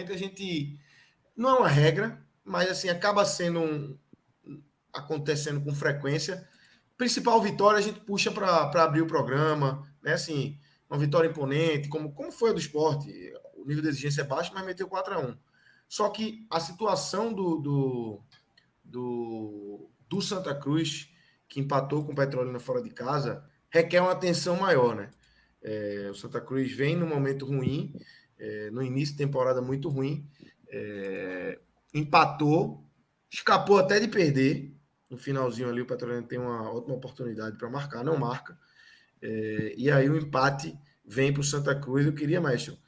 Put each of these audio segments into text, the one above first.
normalmente a gente... Não é uma regra, mas assim, acaba acontecendo com frequência. Principal vitória a gente puxa para abrir o programa, né? Assim, uma vitória imponente, como foi a do Sport. O nível de exigência é baixo, mas meteu 4-1. Só que a situação do Santa Cruz, que empatou com o Petrolina fora de casa, requer uma atenção maior, né? O Santa Cruz vem num momento ruim, no início de temporada muito ruim, empatou, escapou até de perder. No finalzinho ali, o Petrolina tem uma ótima oportunidade para marcar, não marca. E aí o empate vem para o Santa Cruz. Eu queria, Maestro,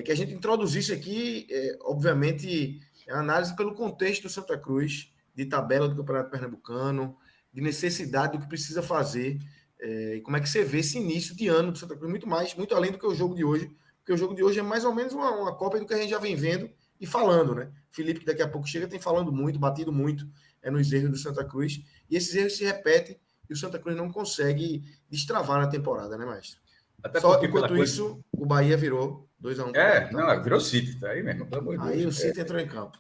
que a gente introduzisse aqui, obviamente, a análise pelo contexto do Santa Cruz, de tabela do Campeonato Pernambucano, de necessidade do que precisa fazer, e como é que você vê esse início de ano do Santa Cruz, muito além do que o jogo de hoje, porque o jogo de hoje é mais ou menos uma cópia do que a gente já vem vendo e falando, né? Felipe, que daqui a pouco chega, tem falando muito, batido muito nos erros do Santa Cruz, e esses erros se repetem, e o Santa Cruz não consegue destravar na temporada, né, Maestro? Até só enquanto isso, o Bahia virou 2-1. Não, virou City, tá aí mesmo, pelo amor de Deus. Aí o City entrou em campo.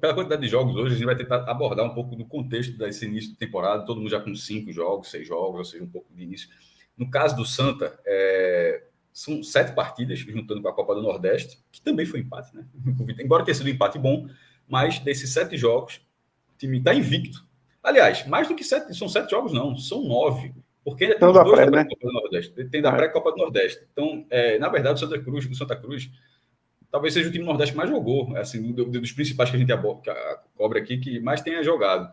Pela quantidade de jogos hoje, a gente vai tentar abordar um pouco do contexto desse início de temporada, todo mundo já com 5 jogos, 6 jogos, ou seja, um pouco de início. No caso do Santa, são 7 partidas, juntando com a Copa do Nordeste, que também foi empate, né? Embora tenha sido um empate bom, mas desses 7 jogos, o time está invicto. Aliás, mais do que 7, são 7 jogos, não, são 9. Porque ainda tem os 2 da Copa do Nordeste. Tem da pré-Copa do Nordeste. Então, na verdade, o Santa Cruz talvez seja o time do Nordeste que mais jogou, assim, dos principais que a gente cobra aqui, que mais tenha jogado.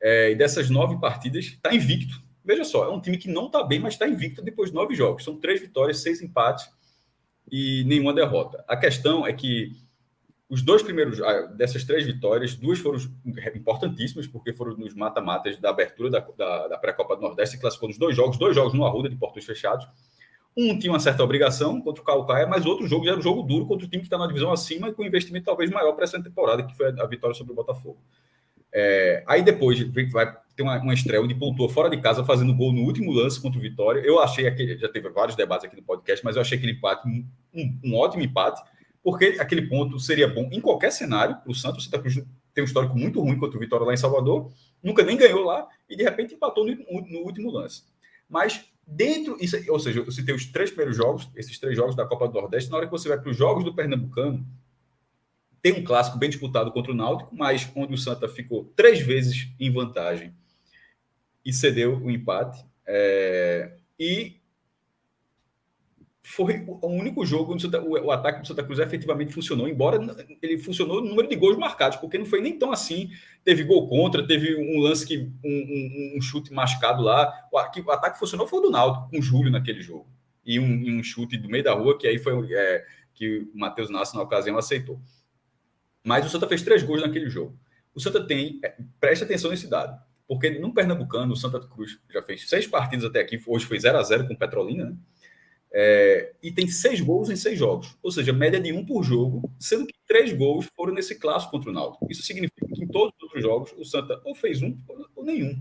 E dessas 9 partidas, está invicto. Veja só, é um time que não está bem, mas está invicto depois de 9 jogos. São 3 vitórias, 6 empates e nenhuma derrota. A questão é que os 2 primeiros, dessas 3 vitórias, 2 foram importantíssimas, porque foram nos mata-matas da abertura da pré-Copa do Nordeste, e classificou nos 2 jogos no Arruda, de portões fechados. Um tinha uma certa obrigação contra o Caucaia, mas outro jogo já era um jogo duro contra o time que está na divisão acima e com investimento talvez maior para essa temporada, que foi a vitória sobre o Botafogo. Aí depois vai ter uma estreia onde pontuou fora de casa, fazendo gol no último lance contra o Vitória. Eu achei já teve vários debates aqui no podcast, mas eu achei aquele empate um ótimo empate, porque aquele ponto seria bom em qualquer cenário. O Santa Cruz tem um histórico muito ruim contra o Vitória lá em Salvador, nunca nem ganhou lá, e de repente empatou no último lance. Mas ou seja, eu citei os 3 primeiros jogos, esses 3 jogos da Copa do Nordeste. Na hora que você vai para os jogos do Pernambucano, tem um clássico bem disputado contra o Náutico, mas onde o Santa ficou 3 vezes em vantagem e cedeu o empate. E foi o único jogo onde o ataque do Santa Cruz efetivamente funcionou, embora ele funcionou no número de gols marcados, porque não foi nem tão assim. Teve gol contra, teve um lance que um chute mascado lá. O ataque funcionou foi o do Náutico, com o Júlio naquele jogo. E um chute do meio da rua, que aí foi que o Matheus Nassi, na ocasião, aceitou. Mas o Santa fez 3 gols naquele jogo. O Santa presta atenção nesse dado, porque no Pernambucano, o Santa Cruz já fez 6 partidas até aqui, hoje foi 0-0 com o Petrolina, né? E tem 6 gols em 6 jogos, ou seja, média de 1 por jogo, sendo que 3 gols foram nesse clássico contra o Náutico. Isso significa que em todos os outros jogos o Santa ou fez 1 ou nenhum.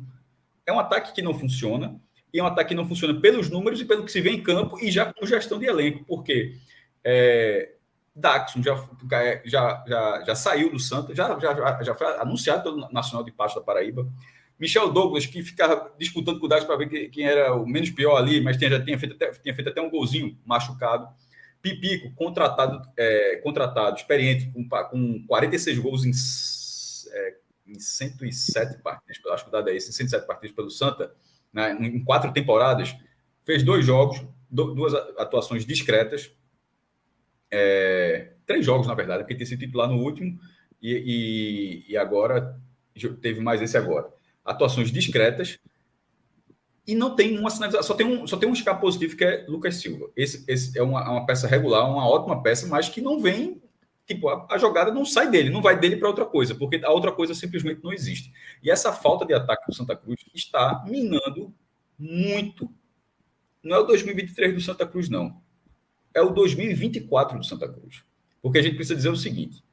É um ataque que não funciona, e é um ataque que não funciona pelos números e pelo que se vê em campo, e já com gestão de elenco, porque Daxon já saiu do Santa, já foi anunciado pelo Nacional de Pasto da Paraíba. Michel Douglas, que ficava disputando com o Daxon para ver quem era o menos pior ali, mas já tinha feito até um golzinho machucado. Pipico, contratado, experiente, com 46 gols em 107 partidas, acho que o dado é esse, 107 partidas pelo Santa, né, em 4 temporadas, fez 2 jogos, 2 atuações discretas, 3 jogos, na verdade, porque tinha sido titular no último e agora teve mais esse agora. Atuações discretas e não tem uma sinalização, só tem um escape positivo, que é Lucas Silva. Esse é uma peça regular, uma ótima peça, mas que não vem, tipo, a jogada não sai dele, não vai dele para outra coisa, porque a outra coisa simplesmente não existe. E essa falta de ataque do Santa Cruz está minando muito. Não é o 2023 do Santa Cruz, não. É o 2024 do Santa Cruz. Porque a gente precisa dizer o seguinte: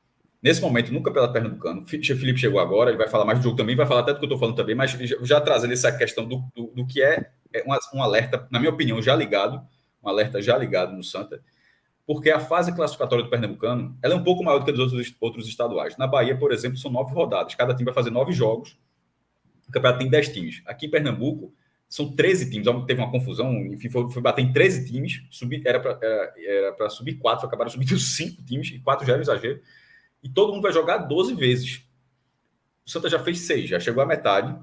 nesse momento, no Campeonato Pernambucano, o Felipe chegou agora, ele vai falar mais do jogo também, vai falar até do que eu estou falando também, mas já trazendo essa questão do que um alerta, na minha opinião, já ligado, um alerta já ligado no Santa, porque a fase classificatória do Pernambucano ela é um pouco maior do que a dos outros estaduais. Na Bahia, por exemplo, são 9 rodadas. Cada time vai fazer 9 jogos. O campeonato tem 10 times. Aqui em Pernambuco, são 13 times. Teve uma confusão, enfim, foi bater em 13 times. Era para subir 4, acabaram subindo 5 times, e 4 já era um exagero. E todo mundo vai jogar 12 vezes. O Santa já fez 6, já chegou à metade,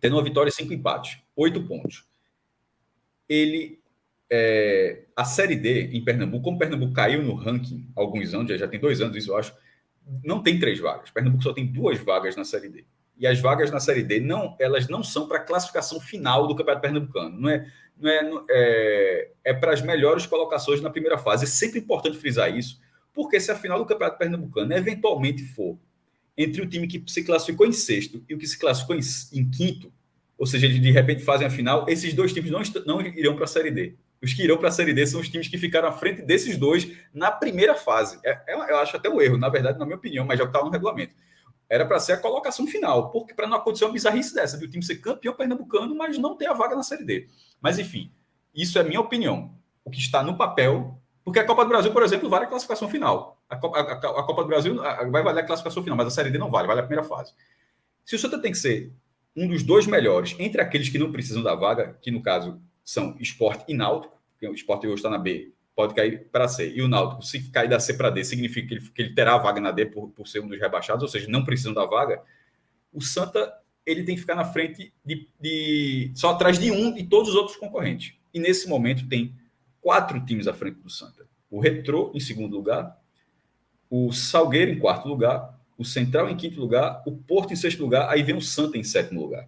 tendo uma vitória e 5 empates, 8 pontos. A Série D em Pernambuco, como Pernambuco caiu no ranking há alguns anos, já tem 2 anos isso, eu acho, não tem 3 vagas. Pernambuco só tem 2 vagas na Série D. E as vagas na Série D, elas não são para a classificação final do Campeonato Pernambucano. É para as melhores colocações na primeira fase. É sempre importante frisar isso, porque se a final do Campeonato Pernambucano eventualmente for entre o time que se classificou em sexto e o que se classificou em quinto, ou seja, eles de repente fazem a final, esses 2 times não irão para a Série D. Os que irão para a Série D são os times que ficaram à frente desses 2 na primeira fase. Eu acho até um erro, na verdade, na minha opinião, mas já está no regulamento. Era para ser a colocação final, porque para não acontecer uma bizarrice dessa, de o time ser campeão pernambucano, mas não ter a vaga na Série D. Mas, enfim, isso é minha opinião. O que está no papel, porque a Copa do Brasil, por exemplo, vale a classificação final. A Copa do Brasil vai valer a classificação final, mas a Série D não vale a primeira fase. Se o Santa tem que ser um dos 2 melhores entre aqueles que não precisam da vaga, que no caso são Sport e Náutico, porque o Sport hoje está na B, pode cair para C. E o Náutico, se cair da C para D, significa que ele terá a vaga na D por ser um dos rebaixados, ou seja, não precisam da vaga. O Santa ele tem que ficar na frente só atrás de um e todos os outros concorrentes. E nesse momento tem 4 times à frente do Santa. O Retrô em segundo lugar, o Salgueiro em quarto lugar, o Central em quinto lugar, o Porto em sexto lugar, aí vem o Santa em sétimo lugar.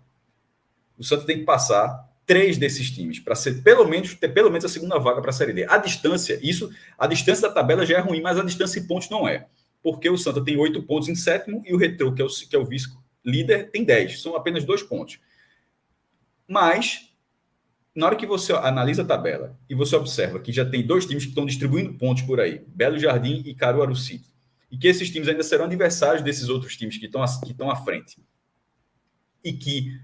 O Santa tem que passar 3 desses times para ter pelo menos a segunda vaga para a Série D. A distância da tabela já é ruim, mas a distância em pontos não é. Porque o Santa tem 8 pontos em sétimo e o Retrô, que é o vice-líder, tem 10. São apenas 2 pontos. Mas, na hora que você analisa a tabela e você observa que já tem 2 times que estão distribuindo pontos por aí, Belo Jardim e Caruaru City, e que esses times ainda serão adversários desses outros times que estão à frente, e que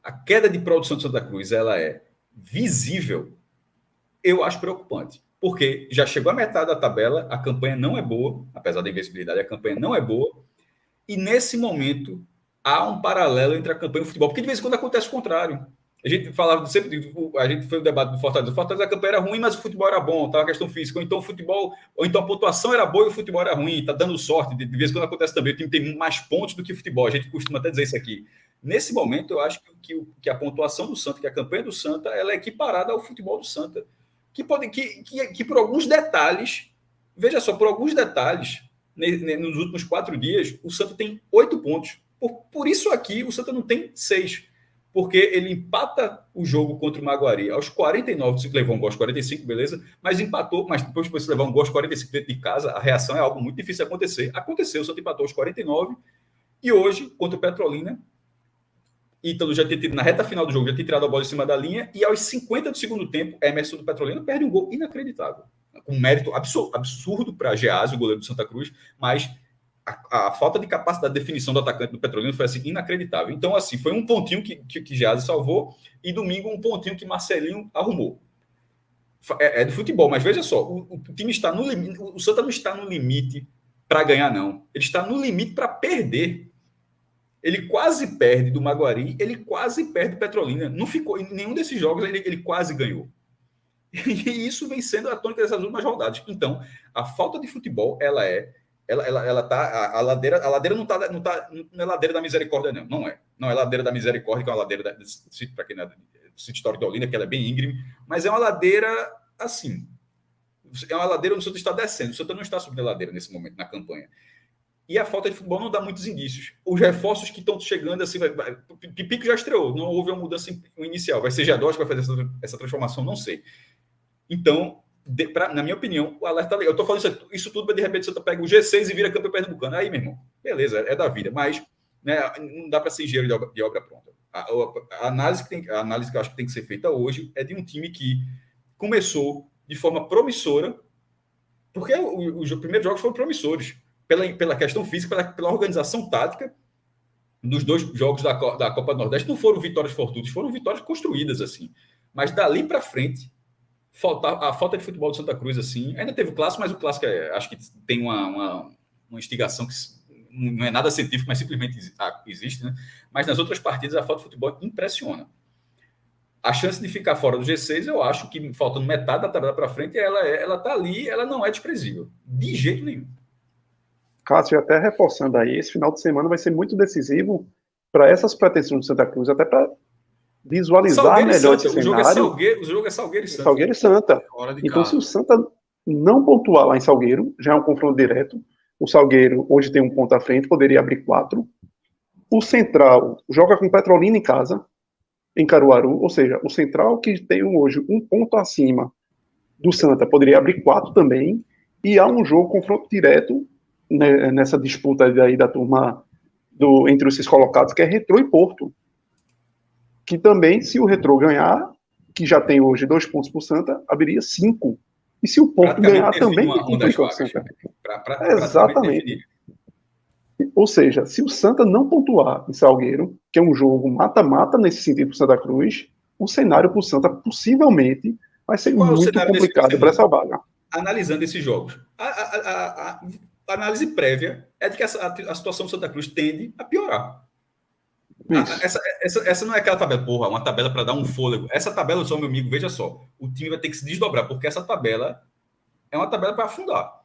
a queda de produção de Santa Cruz ela é visível, eu acho preocupante. Porque já chegou a metade da tabela, a campanha não é boa, apesar da invencibilidade, a campanha não é boa, e nesse momento há um paralelo entre a campanha e o futebol, porque de vez em quando acontece o contrário. A gente falava sempre, a gente foi o debate do Fortaleza. O Fortaleza, a campanha era ruim, mas o futebol era bom, estava a questão física. Ou então a pontuação era boa e o futebol era ruim, está dando sorte. De vez em quando acontece também, o time tem mais pontos do que o futebol. A gente costuma até dizer isso aqui. Nesse momento, eu acho que a pontuação do Santa, que a campanha do Santa, ela é equiparada ao futebol do Santa. Que por alguns detalhes, veja só, por alguns detalhes, nos últimos 4 dias, o Santa tem 8 pontos. Por isso aqui, o Santa não tem 6. Porque ele empata o jogo contra o Maguari aos 49, levou um gol aos 45, beleza, mas empatou, mas depois de você levar um gol aos 45 dentro de casa, a reação é algo muito difícil de acontecer. Aconteceu, o Santa empatou aos 49, e hoje, contra o Petrolina, Ítalo já tinha tido, na reta final do jogo, já tinha tirado a bola em cima da linha, e aos 50 do segundo tempo, Emerson do Petrolina perde um gol inacreditável. Um mérito absurdo para Geásio, o goleiro do Santa Cruz, mas a falta de capacidade de definição do atacante do Petrolina foi assim, inacreditável. Então, assim, foi um pontinho que Geásio salvou, e domingo um pontinho que Marcelinho arrumou. É de futebol, mas veja só, o time está no limite, o Santa não está no limite para ganhar, não. Ele está no limite para perder. Ele quase perde do Maguari, ele quase perde do Petrolina. Não ficou em nenhum desses jogos, ele quase ganhou. E isso vem sendo a tônica dessas últimas rodadas. Então, a falta de futebol, ela tá, a ladeira não é ladeira da misericórdia, não é. Não é ladeira da misericórdia, que é uma ladeira para quem não é sítio histórico de Olinda, que ela é bem íngreme, mas é uma ladeira assim. É uma ladeira onde o Santa está descendo. O Santa não está subindo a ladeira nesse momento, na campanha. E a falta de futebol não dá muitos indícios. Os reforços que estão chegando, assim, Pipico já estreou, não houve uma mudança inicial. Vai ser Jadós que vai fazer essa transformação, não sei. Então, na minha opinião, o alerta legal. Eu estou falando isso tudo para de repente você pega o G6 e vira campeão pernambucano. Aí, meu irmão, beleza, é da vida. Mas, né, não dá para ser engenheiro de obra pronta. A análise que eu acho que tem que ser feita hoje é de um time que começou de forma promissora, porque os primeiros jogos foram promissores. Pela questão física, pela organização tática dos 2 jogos da Copa do Nordeste, não foram vitórias fortuitas, foram vitórias construídas assim. Mas dali para frente, a falta de futebol do Santa Cruz, assim, ainda teve o clássico, mas o clássico acho que tem uma instigação que não é nada científico, mas simplesmente existe, né? Mas nas outras partidas a falta de futebol impressiona. A chance de ficar fora do G6, eu acho que faltando metade da tabela para frente, ela tá ali, ela não é desprezível, de jeito nenhum. Cássio, até reforçando aí, esse final de semana vai ser muito decisivo para essas pretensões do Santa Cruz, até para visualizar Salgueiro melhor esse cenário. O jogo é Salgueiro e Santa. Salgueiro e Santa. Então, se o Santa não pontuar lá em Salgueiro, já é um confronto direto. O Salgueiro hoje tem 1 ponto à frente, poderia abrir 4. O Central joga com Petrolina em casa, em Caruaru, ou seja, o Central que tem hoje 1 ponto acima do Santa, poderia abrir 4 também, e há um jogo, confronto direto, né, nessa disputa aí da turma entre os 6 colocados, que é Retrô e Porto, que também, se o Retrô ganhar, que já tem hoje 2 pontos para o Santa, abriria 5. E se o Porto ganhar também, complica o Santa. Exatamente. Ou seja, se o Santa não pontuar em Salgueiro, que é um jogo mata-mata nesse sentido para o Santa Cruz, o cenário para o Santa possivelmente vai ser muito complicado para essa vaga. Analisando esses jogos, a análise prévia é de que a situação do Santa Cruz tende a piorar. Essa não é aquela tabela, porra, uma tabela para dar um fôlego. Essa tabela, só meu amigo, veja só, o time vai ter que se desdobrar, porque essa tabela é uma tabela para afundar.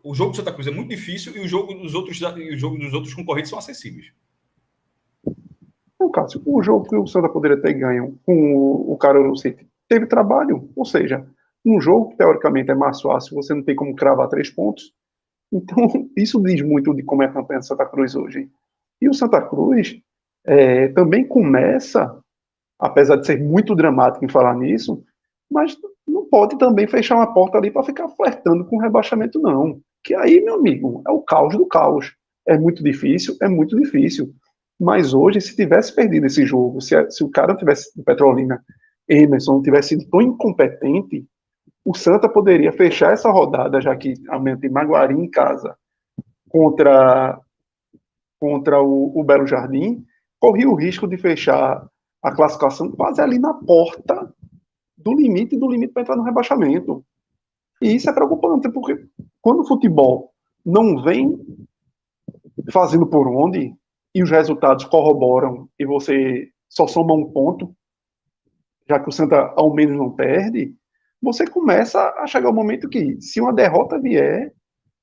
O jogo do Santa Cruz é muito difícil e o jogo dos outros concorrentes são acessíveis. Não, Cássio, o jogo que o Santa poderia ter ganho com o Caruaru City teve trabalho, ou seja, um jogo que teoricamente é mais fácil, você não tem como cravar 3 pontos. Então, isso diz muito de como é a campanha do Santa Cruz hoje. E o Santa Cruz também começa, apesar de ser muito dramático em falar nisso, mas não pode também fechar uma porta ali para ficar flertando com o rebaixamento, não. Que aí, meu amigo, é o caos do caos. É muito difícil, é muito difícil. Mas hoje, se tivesse perdido esse jogo, se o cara tivesse, o Petrolina, Emerson, não tivesse sido tão incompetente, o Santa poderia fechar essa rodada, já que amanhã tem Maguari em casa contra o Belo Jardim, corria o risco de fechar a classificação quase ali na porta do limite para entrar no rebaixamento. E isso é preocupante, porque quando o futebol não vem fazendo por onde e os resultados corroboram e você só soma 1 ponto, já que o Santa ao menos não perde, você começa a chegar o momento que, se uma derrota vier,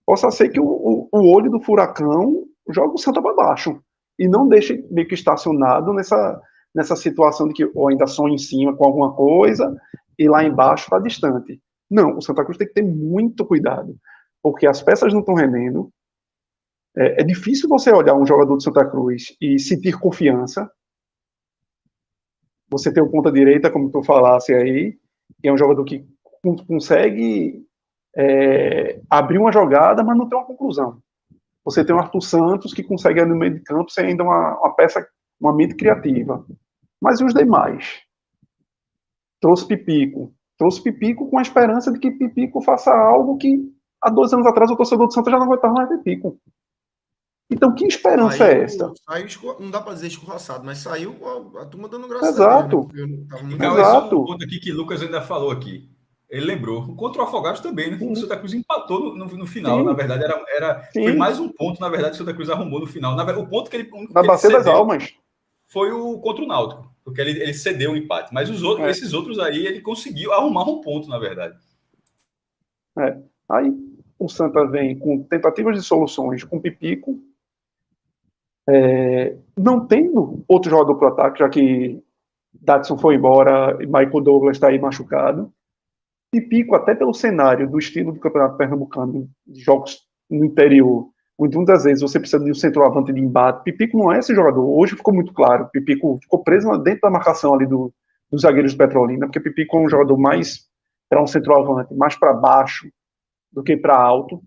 possa ser que o olho do furacão joga o Santa para baixo e não deixe meio que estacionado nessa situação de que ou ainda sonha em cima com alguma coisa e lá embaixo está distante. Não, o Santa Cruz tem que ter muito cuidado, porque as peças não estão rendendo. É difícil você olhar um jogador do Santa Cruz e sentir confiança. Você tem o ponta direita, como tu falasse aí, que é um jogador que consegue abrir uma jogada, mas não tem uma conclusão. Você tem o Arthur Santos, que consegue no meio de campo ser ainda uma peça, uma mente criativa. Mas e os demais? Trouxe Pipico com a esperança de que Pipico faça algo que há 2 anos atrás o torcedor do Santa já não aguentava mais Pipico. Então, que esperança é essa? Não dá para dizer escorraçado, mas saiu a turma dando graças Exato. a Deus, né? Exato. Um ponto aqui que o Lucas ainda falou aqui. Ele lembrou. Contra o Afogados também, né? O Santa Cruz empatou no final. Sim. Na verdade, foi mais um ponto, na verdade, que o Santa Cruz arrumou no final. Na verdade, o ponto que ele... Na Bacia das Almas. Foi contra o Náutico, porque ele cedeu o empate. Mas esses outros aí, ele conseguiu arrumar um ponto, na verdade. Aí, o Santa vem com tentativas de soluções com Pipico, não tendo outro jogador para o ataque, já que Datson foi embora e Michael Douglas está aí machucado. Pipico, até pelo cenário do estilo do Campeonato Pernambucano, de jogos no interior, onde muitas vezes você precisa de um centroavante de embate, Pipico não é esse jogador. Hoje ficou muito claro. Pipico ficou preso dentro da marcação ali dos zagueiros de Petrolina, porque Pipico é um jogador mais para um centroavante, mais para baixo do que para alto.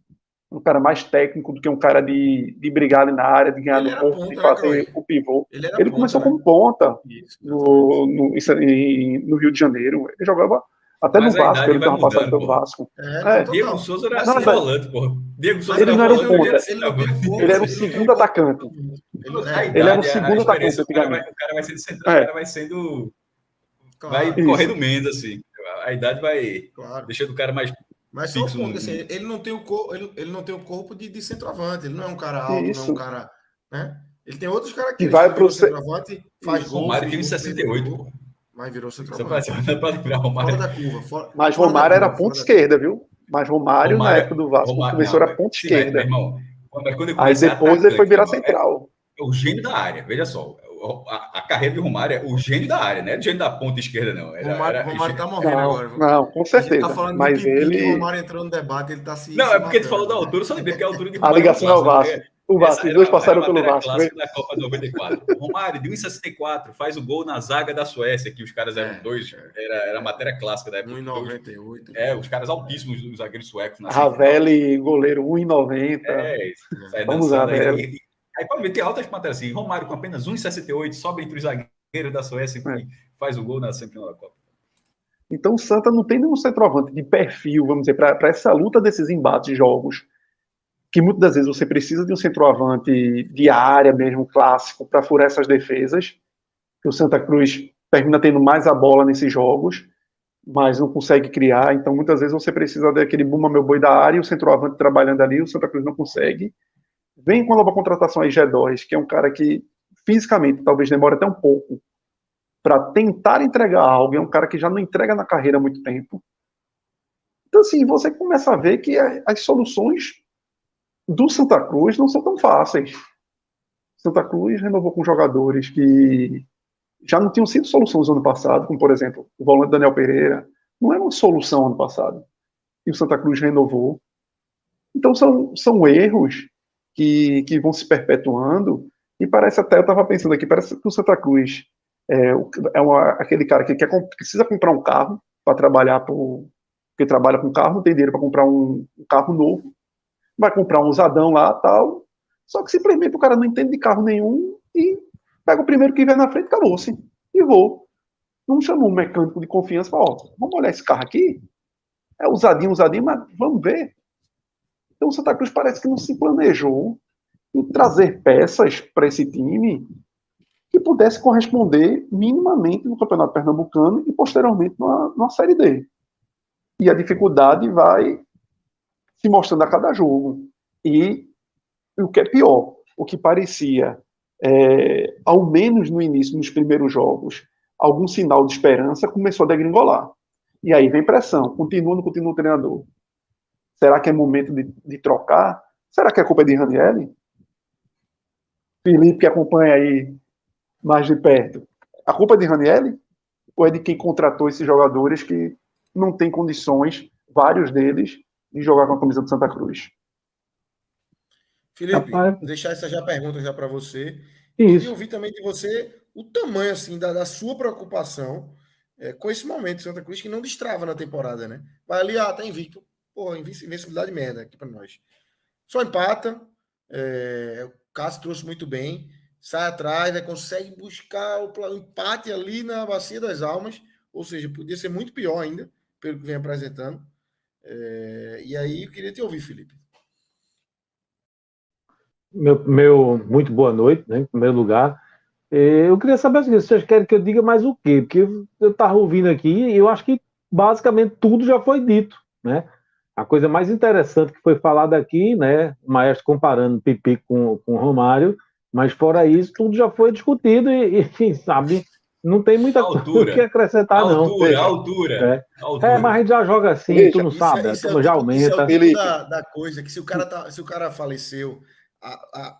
Um cara mais técnico do que um cara de brigar ali na área, de ganhar no corpo, de fazer o pivô. Ele começou como ponta no Rio de Janeiro. Ele jogava até no Vasco, ele estava passando pelo Vasco. Diego Souza era assim, volante, porra. Diego Souza ele não era um ponta, ele era o segundo atacante. Ele era o segundo atacante. O cara vai sendo central, o cara vai sendo vai Isso. correndo menos, assim. A idade vai Claro. deixando o cara mais Mas só o fixo. ponto, assim, ele não tem o corpo de centroavante, ele não é um cara alto, não é Isso. um cara, né? Ele tem outras E características. vai Ele pro virou centroavante, faz Isso. gol, Romário fez tem gol, perdeu 1,68, gol, pô. mas virou Só centroavante. para lembrar, Romário. Fora da curva. Mas fora da Romário era curva, ponta fora da esquerda, viu? Mas Romário, na época do Vasco, começou não, era ponta sim, mas, meu esquerda. irmão, mas quando ele Aí começa depois ele foi virar meu irmão, central. é o gênio da área. Veja só, a carreira de Romário é o gênio da área, não é o gênio da ponta esquerda, não. Romário tá morrendo agora. Viu? Não, com A gente tá certeza. falando Mas de Pipique, ele. Romário entrou no debate, ele tá se Não, é porque tu matando falou da agora. altura, eu só lembrei que a altura de A Romário ligação é o Vasco. O Vasco, os dois passaram pelo matéria Vasco. clássica da Copa 94. Romário, de 1,64, faz o gol na zaga da Suécia, que os caras eram dois. Era a matéria clássica da época. 1,98. Os caras altíssimos dos zagueiros suecos. Ravelli, goleiro 1,90. Vamos lá, Ravelli. Aí pode ver, tem altas matérias assim. Romário com apenas 1,68, sobe entre os zagueiros da Suécia e faz o gol na semifinal da Copa. Então o Santa não tem nenhum centroavante de perfil, vamos dizer, para essa luta desses embates de jogos, que muitas das vezes você precisa de um centroavante de área mesmo, clássico, para furar essas defesas, que o Santa Cruz termina tendo mais a bola nesses jogos, mas não consegue criar, então muitas vezes você precisa daquele bumba meu boi da área, e o centroavante trabalhando ali, o Santa Cruz não consegue. Vem com a nova contratação aí, G2, que é um cara que fisicamente talvez demore até um pouco para tentar entregar algo, é um cara que já não entrega na carreira há muito tempo. Então assim, você começa a ver que as soluções do Santa Cruz não são tão fáceis. Santa Cruz renovou com jogadores que já não tinham sido soluções no ano passado, como por exemplo o volante Daniel Pereira, não era uma solução ano passado, e o Santa Cruz renovou. Então são erros que vão se perpetuando, e parece até, eu estava pensando aqui, parece que o Santa Cruz aquele cara que precisa comprar um carro para trabalhar, porque trabalha com carro, não tem dinheiro para comprar um carro novo, vai comprar um usadão lá, tal, só que simplesmente o cara não entende de carro nenhum e pega o primeiro que vier na frente, acabou-se, e vou. Não chamou um mecânico de confiança, fala, vamos olhar esse carro aqui, é usadinho, mas vamos ver. Então o Santa Cruz parece que não se planejou em trazer peças para esse time que pudesse corresponder minimamente no Campeonato Pernambucano e posteriormente numa Série D. E a dificuldade vai se mostrando a cada jogo. E o que é pior, o que parecia, ao menos no início, nos primeiros jogos, algum sinal de esperança, começou a degringolar. E aí vem pressão, continua o treinador. Será que é momento de trocar? Será que a culpa é de Ranieri? Felipe, que acompanha aí mais de perto. A culpa é de Ranieri? Ou é de quem contratou esses jogadores que não tem condições, vários deles, de jogar com a camisa do Santa Cruz? Felipe, deixar essa pergunta já para você. Isso. E ouvir também de você o tamanho assim da sua preocupação com esse momento de Santa Cruz, que não destrava na temporada, né? Vai ali, tá invicto. Porra, invencibilidade merda aqui para nós. Só empata. O Cássio trouxe muito bem. Sai atrás, né, consegue buscar o empate ali na Bacia das Almas. Ou seja, podia ser muito pior ainda, pelo que vem apresentando. E aí, eu queria te ouvir, Felipe. Muito boa noite, né, em primeiro lugar. Eu queria saber o seguinte, vocês querem que eu diga mais o quê? Porque eu estava ouvindo aqui e eu acho que basicamente tudo já foi dito, né? A coisa mais interessante que foi falada aqui, né, o Maestro comparando Pipi com Romário, mas fora isso, tudo já foi discutido e sabe, não tem muita coisa o que acrescentar, não. Altura. Mas a gente já joga assim, Veja, tu não sabe, a turma já aumenta. Isso é o tipo da coisa que se o cara faleceu,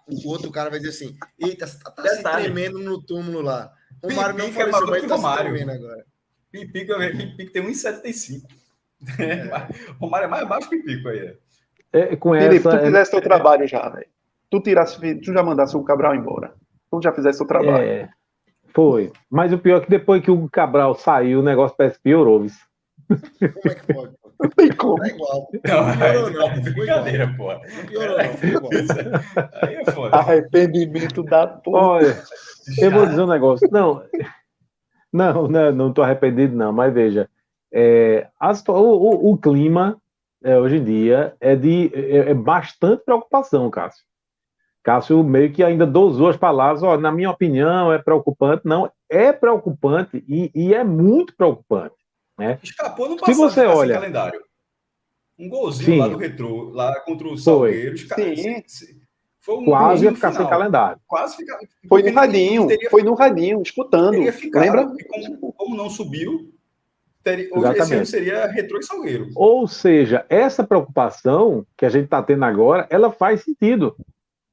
o outro cara vai dizer assim, eita, tá se tremendo no túmulo lá. O Romário não faleceu, mas tá se tremendo agora. Pipi tem 1,75. O Romário é mais baixo que o Pipico aí. Felipe, tu fizesse teu trabalho já, velho. Tu já mandasse o Cabral embora. Tu já fizesse teu trabalho. Foi. Mas o pior é que depois que o Cabral saiu, o negócio parece que piorou. Como é que pode? Não tem como. É igual. Não piorou, não. Brincadeira, pô. Não piorou, não. Foi igual. Aí é foda. Arrependimento da porra. Olha, eu vou dizer um negócio. Não tô arrependido, não. Mas veja, o clima hoje em dia é bastante preocupação, Cássio. Cássio meio que ainda dosou as palavras, na minha opinião é preocupante, não, é preocupante e é muito preocupante, né? Escapou no Se passado você ficar sem olha, calendário. Um golzinho lá sim, do Retrô, lá contra o foi Salgueiro. Sim, Foi um quase golzinho ia no ficar sem final. calendário. Quase ficar. foi no Porque radinho, teria disputando. Lembra? ficado. E como não subiu, hoje, esse ano Exatamente. seria Retrô e Salgueiro. Ou seja, essa preocupação que a gente está tendo agora, ela faz sentido.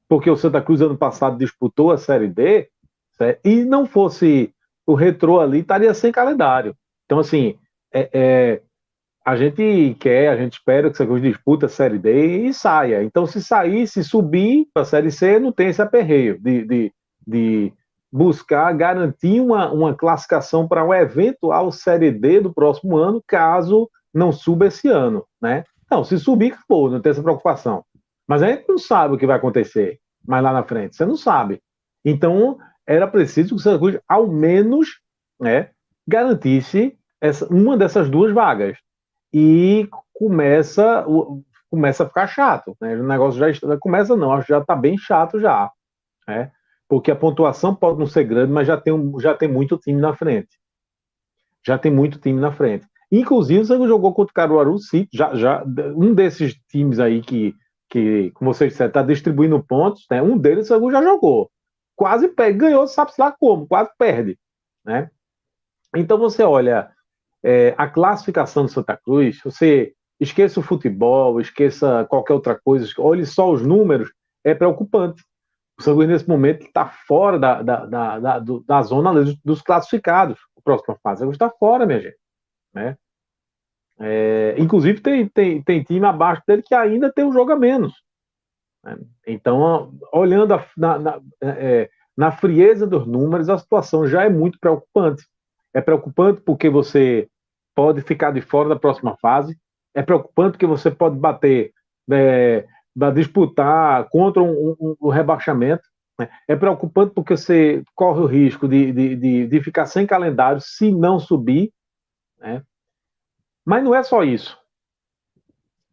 Porque o Santa Cruz ano passado disputou a Série D, certo? E não fosse o Retrô ali, estaria sem calendário. Então, assim, a gente espera que o Santa Cruz dispute a Série D e saia. Então, se sair, se subir para a Série C, não tem esse aperreio de buscar garantir uma classificação para um eventual Série D do próximo ano, caso não suba esse ano, né? Não, se subir, acabou, não tem essa preocupação. Mas a gente não sabe o que vai acontecer mais lá na frente, você não sabe. Então, era preciso que o Santa Cruz, ao menos, né, garantisse uma dessas duas vagas. E começa a ficar chato, né? O negócio já começa, não, acho que já está bem chato já, né? Porque a pontuação pode não ser grande, mas já tem muito time na frente. Já tem muito time na frente. Inclusive, você jogou contra o Caruaru City, um desses times aí como vocês disseram, está distribuindo pontos, né? Um deles você já jogou. Quase perde, ganhou, sabe-se lá como, quase perde, né? Então você olha a classificação do Santa Cruz, você esqueça o futebol, esqueça qualquer outra coisa, olhe só os números, é preocupante. O Santa Cruz, nesse momento, está fora da zona dos classificados. A próxima fase, ele está fora, minha gente. Né? Inclusive, tem time abaixo dele que ainda tem um jogo a menos. Né? Então, olhando na frieza dos números, a situação já é muito preocupante. É preocupante porque você pode ficar de fora da próxima fase. É preocupante porque você pode disputar contra um rebaixamento. Né? É preocupante porque você corre o risco de ficar sem calendário se não subir. Né? Mas não é só isso.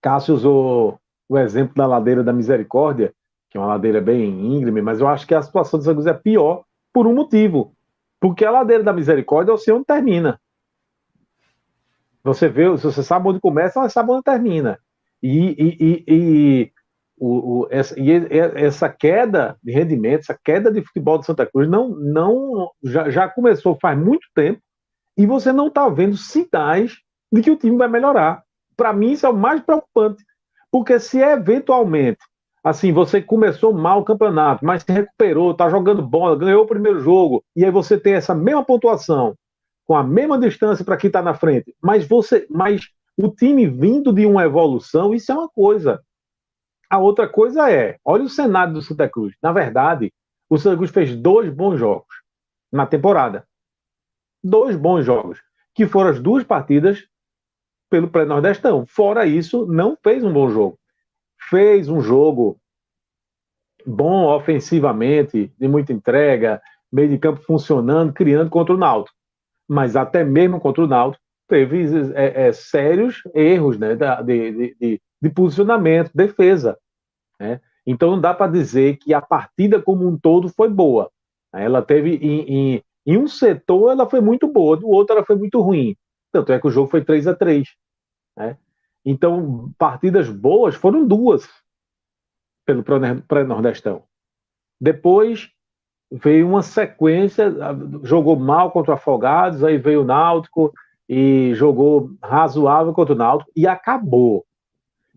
Cássio usou o exemplo da Ladeira da Misericórdia, que é uma ladeira bem íngreme, mas eu acho que a situação do Santa Cruz é pior por um motivo. Porque a Ladeira da Misericórdia eu sei onde termina. Você vê, se você sabe onde começa, ela sabe onde termina. Essa queda de rendimento, essa queda de futebol de Santa Cruz já começou faz muito tempo e você não está vendo sinais de que o time vai melhorar. Para mim, isso é o mais preocupante. Porque se eventualmente, assim, você começou mal o campeonato, mas se recuperou, está jogando bola, ganhou o primeiro jogo, e aí você tem essa mesma pontuação, com a mesma distância para quem está na frente, mas o time vindo de uma evolução, isso é uma coisa. A outra coisa olha o cenário do Santa Cruz. Na verdade, o Santa Cruz fez 2 bons jogos na temporada. 2 bons jogos, que foram as 2 partidas pelo pré-nordestão. Fora isso, não fez um bom jogo. Fez um jogo bom ofensivamente, de muita entrega, meio de campo funcionando, criando contra o Náutico. Mas até mesmo contra o Náutico, teve sérios erros, né, de posicionamento, defesa. Né? Então não dá para dizer que a partida como um todo foi boa. Ela teve, em um setor, ela foi muito boa, no outro ela foi muito ruim. Tanto é que o jogo foi 3-3. Né? Então, partidas boas foram 2 pelo pré-nordestão. Depois veio uma sequência, jogou mal contra o Afogados, aí veio o Náutico e jogou razoável contra o Náutico e acabou.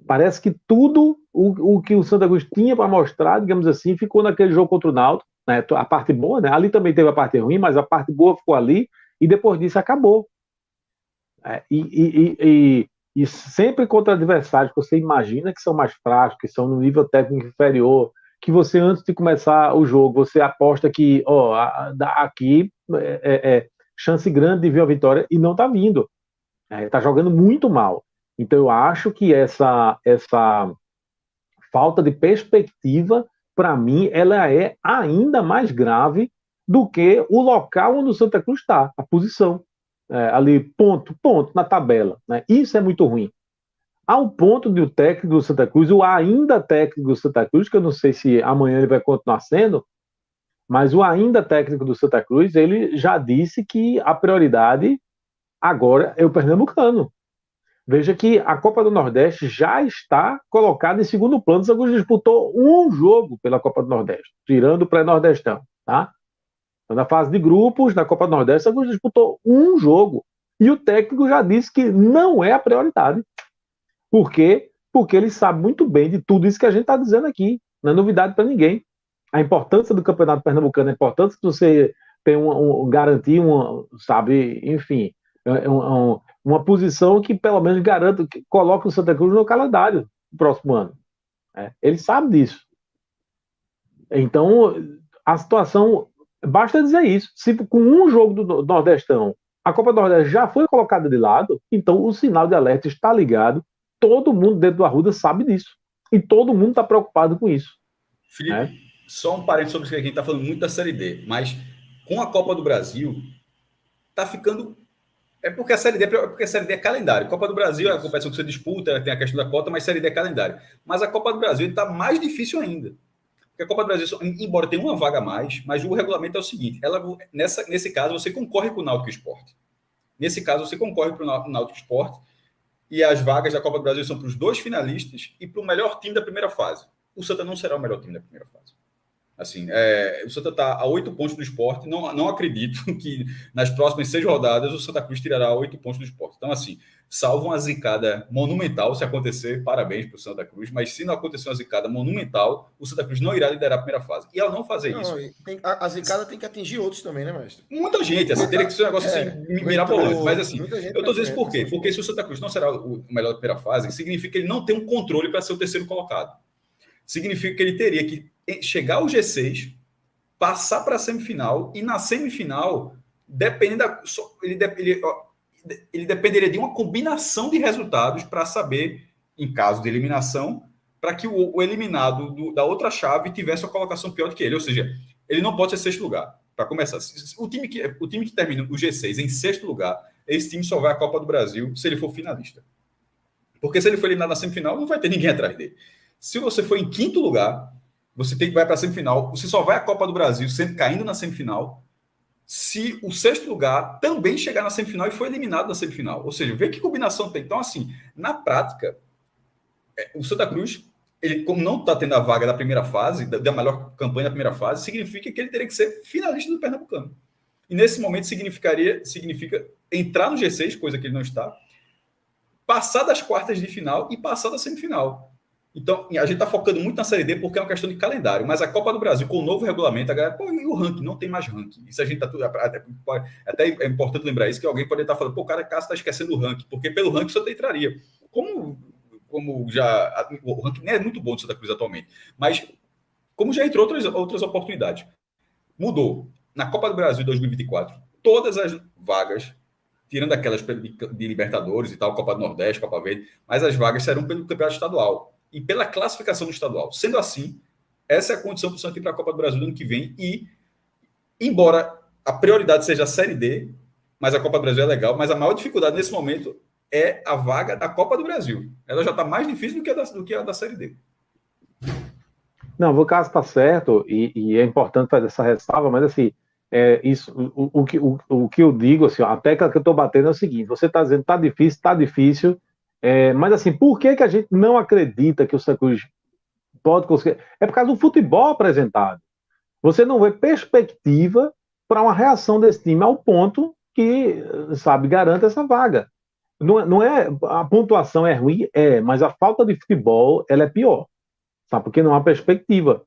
Parece que tudo o que o Santa Cruz tinha para mostrar, digamos assim, ficou naquele jogo contra o Náutico, né? A parte boa, né? Ali também teve a parte ruim, mas a parte boa ficou ali e depois disso acabou. E sempre contra adversários que você imagina que são mais fracos, que são no nível técnico inferior, que você, antes de começar o jogo, você aposta que aqui chance grande de vir a vitória, e não está vindo. Está jogando muito mal. Então eu acho que essa falta de perspectiva, para mim, ela é ainda mais grave do que o local onde o Santa Cruz está, a posição. Ali, ponto na tabela. Né? Isso é muito ruim. Ao ponto de o técnico do Santa Cruz, o ainda técnico do Santa Cruz, que eu não sei se amanhã ele vai continuar sendo, Mas o ainda técnico do Santa Cruz, ele já disse que a prioridade agora é o pernambucano. Veja que a Copa do Nordeste já está colocada em segundo plano. O Santa Cruz disputou um jogo pela Copa do Nordeste, tirando o pré-nordestão, tá? Então, na fase de grupos, na Copa do Nordeste, o Santa Cruz disputou um jogo. E o técnico já disse que não é a prioridade. Por quê? Porque ele sabe muito bem de tudo isso que a gente está dizendo aqui. Não é novidade para ninguém. A importância do Campeonato Pernambucano, a importância de você ter garantir sabe, enfim, uma posição que pelo menos garanta, que coloque o Santa Cruz no calendário do próximo ano. Ele sabe disso. Então, a situação, basta dizer isso. Se com um jogo do Nordestão, a Copa do Nordeste já foi colocada de lado, então o sinal de alerta está ligado. Todo mundo dentro do Arruda sabe disso. E todo mundo está preocupado com isso. Felipe, só um parênteses sobre isso que a gente está falando muito da Série D, mas com a Copa do Brasil, está ficando... porque a Série D é calendário. Copa do Brasil é a competição que você disputa, tem a questão da cota, mas Série D é calendário. Mas a Copa do Brasil está mais difícil ainda. Porque a Copa do Brasil, embora tenha uma vaga a mais, mas o regulamento é o seguinte, nesse caso você concorre com o Náutico Sport. Nesse caso você concorre para o Náutico Sport e as vagas da Copa do Brasil são para os 2 finalistas e para o melhor time da primeira fase. O Santa não será o melhor time da primeira fase. Assim, o Santa está a 8 pontos do Sport. Não acredito que nas próximas 6 rodadas o Santa Cruz tirará 8 pontos do Sport. Então, assim, salvo uma zicada monumental, se acontecer, parabéns para o Santa Cruz, mas se não acontecer uma zicada monumental, o Santa Cruz não irá liderar a primeira fase. E ao não fazer isso... A zicada tem que atingir outros também, né, mestre? Muita gente, assim, teria que ser um negócio assim, mirabolante. Mas assim, eu estou dizendo isso por quê? Porque se o Santa Cruz não será o melhor da primeira fase, significa que ele não tem um controle para ser o terceiro colocado. Significa que ele teria que chegar ao G6, passar para a semifinal, e na semifinal, ele dependeria de uma combinação de resultados para saber, em caso de eliminação, para que o eliminado da outra chave tivesse uma colocação pior do que ele. Ou seja, ele não pode ser sexto lugar. Para começar, o time que termina o G6 em sexto lugar, esse time só vai à Copa do Brasil se ele for finalista. Porque se ele for eliminado na semifinal, não vai ter ninguém atrás dele. Se você for em quinto lugar, você vai para a semifinal, você só vai à Copa do Brasil sempre caindo na semifinal, se o sexto lugar também chegar na semifinal e for eliminado na semifinal. Ou seja, vê que combinação tem. Então, assim, na prática, o Santa Cruz, ele, como não está tendo a vaga da primeira fase, da melhor campanha da primeira fase, significa que ele teria que ser finalista do Pernambucano. E nesse momento significa entrar no G6, coisa que ele não está, passar das quartas de final e passar da semifinal. Então, a gente está focando muito na Série D porque é uma questão de calendário, mas a Copa do Brasil, com o novo regulamento, a galera, e o ranking? Não tem mais ranking. Isso a gente até é importante lembrar isso, que alguém pode estar falando, o cara está esquecendo o ranking, porque pelo ranking você entraria. Como já... O ranking nem é muito bom do Santa Cruz atualmente, mas como já entrou outras oportunidades. Mudou. Na Copa do Brasil 2024, todas as vagas, tirando aquelas de Libertadores e tal, Copa do Nordeste, Copa Verde, mas as vagas serão pelo Campeonato Estadual e pela classificação do estadual. Sendo assim, essa é a condição para o Santa ir para a Copa do Brasil no ano que vem. E, embora a prioridade seja a Série D, mas a Copa do Brasil é legal, mas a maior dificuldade nesse momento é a vaga da Copa do Brasil. Ela já está mais difícil do que a da Série D. Não, o caso está certo, e é importante fazer essa ressalva, mas assim, o que eu digo, assim, a tecla que eu estou batendo é o seguinte: você está dizendo que está difícil, mas assim, por que a gente não acredita que o Santa Cruz pode conseguir? É por causa do futebol apresentado. Você não vê perspectiva para uma reação desse time ao ponto que, sabe, garanta essa vaga. Não é, a pontuação é ruim, mas a falta de futebol, ela é pior, sabe, porque não há perspectiva,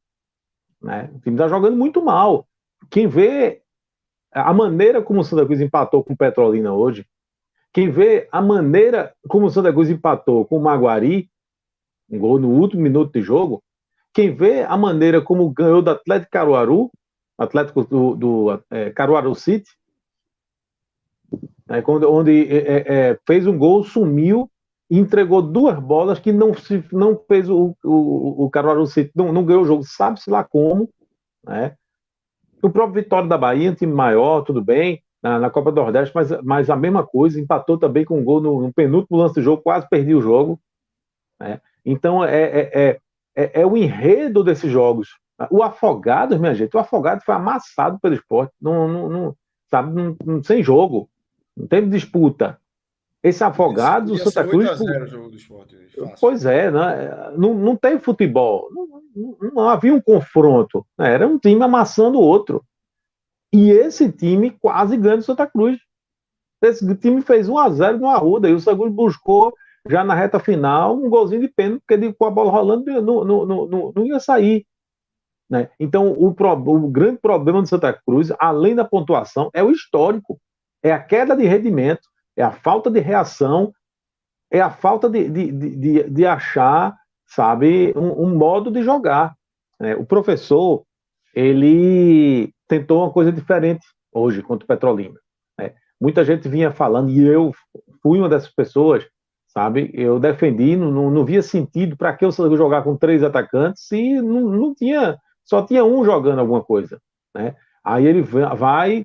né? O time está jogando muito mal. Quem vê a maneira como o Santa Cruz empatou com o Petrolina hoje, quem vê a maneira como o Santa Cruz empatou com o Maguari, um gol no último minuto de jogo, quem vê a maneira como ganhou do Atlético Caruaru, Atlético do Caruaru City, onde fez um gol, sumiu, entregou 2 bolas que não fez o Caruaru City, não ganhou o jogo, sabe-se lá como, né? O próprio Vitória da Bahia, um time maior, tudo bem, na Copa do Nordeste, mas a mesma coisa, empatou também com um gol no penúltimo lance do jogo, quase perdi o jogo, né? Então, é o enredo desses jogos. O Afogados, minha gente, o Afogados foi amassado pelo Sport, sabe, sem jogo, não teve disputa. Esse Afogados, o Santa Cruz. 8-0 o jogo do Sport. Fácil. Pois é, né? Não tem futebol, não havia um confronto, né? Era um time amassando o outro. E esse time quase ganha do Santa Cruz. Esse time fez 1-0 no Arruda, e o Santa Cruz buscou, já na reta final, um golzinho de pênalti, porque com a bola rolando não ia sair. Né? Então, o grande problema do Santa Cruz, além da pontuação, é o histórico. É a queda de rendimento, é a falta de reação, é a falta de achar, sabe, um modo de jogar. O professor, ele tentou uma coisa diferente hoje contra o Petrolina. Muita gente vinha falando, e eu fui uma dessas pessoas, sabe, eu defendi, não via sentido para que eu jogar com 3 atacantes se não tinha, só tinha um jogando alguma coisa, né? Aí ele vai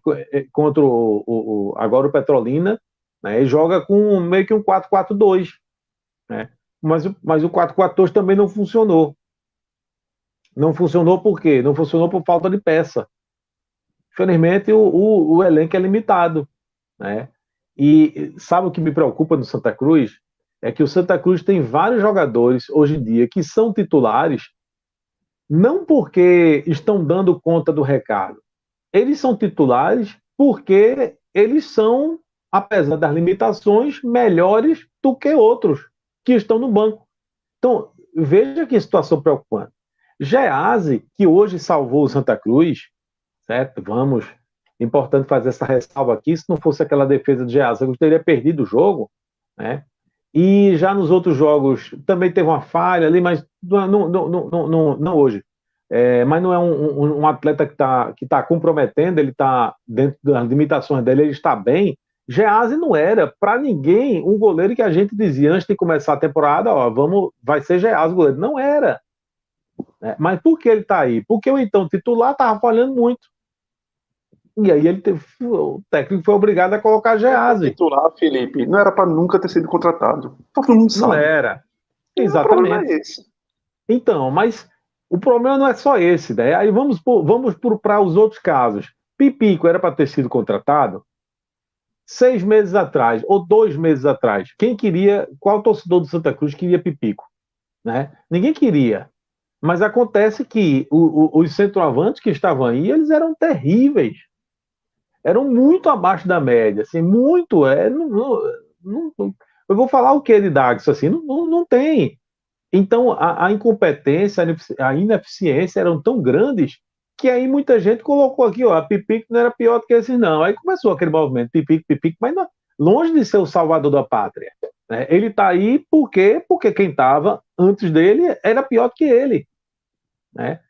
contra agora o Petrolina, né, e joga com meio que um 4-4-2, né? Mas o 4-4-2 também não funcionou. Não funcionou por quê? Não funcionou por falta de peça. Infelizmente, o elenco é limitado, né? E sabe o que me preocupa no Santa Cruz? É que o Santa Cruz tem vários jogadores, hoje em dia, que são titulares, não porque estão dando conta do recado. Eles são titulares porque eles são, apesar das limitações, melhores do que outros que estão no banco. Então, veja que situação preocupante. Geazi, que hoje salvou o Santa Cruz, certo? Importante fazer essa ressalva aqui, se não fosse aquela defesa de Geazi, eu teria perdido o jogo, né? E já nos outros jogos também teve uma falha ali, mas não hoje. Mas não é um atleta que tá comprometendo, ele está dentro das limitações dele, ele está bem. Geazi não era, para ninguém, um goleiro que a gente dizia antes de começar a temporada, vai ser Geazi o goleiro. Não era. Mas por que ele está aí? Porque o então titular estava falhando muito. E aí o técnico foi obrigado a colocar Geazi. O titular, Felipe, não era para nunca ter sido contratado. Todo mundo sabe. Não era. Exatamente. O problema é esse. Então, mas o problema não é só esse, né? Aí vamos para os outros casos. Pipico era para ter sido contratado 6 meses atrás, ou 2 meses atrás. Qual torcedor do Santa Cruz queria Pipico? Né? Ninguém queria. Mas acontece que os centroavantes que estavam aí, eles eram terríveis. Eram muito abaixo da média, assim, muito. Eu vou falar o que de Dags, assim, não tem. Então, a incompetência, a ineficiência eram tão grandes que aí muita gente colocou aqui, a Pipico não era pior do que esses, não. Aí começou aquele movimento, Pipico, mas não, longe de ser o salvador da pátria. Né? Ele está aí porque quem estava antes dele era pior do que ele. Né?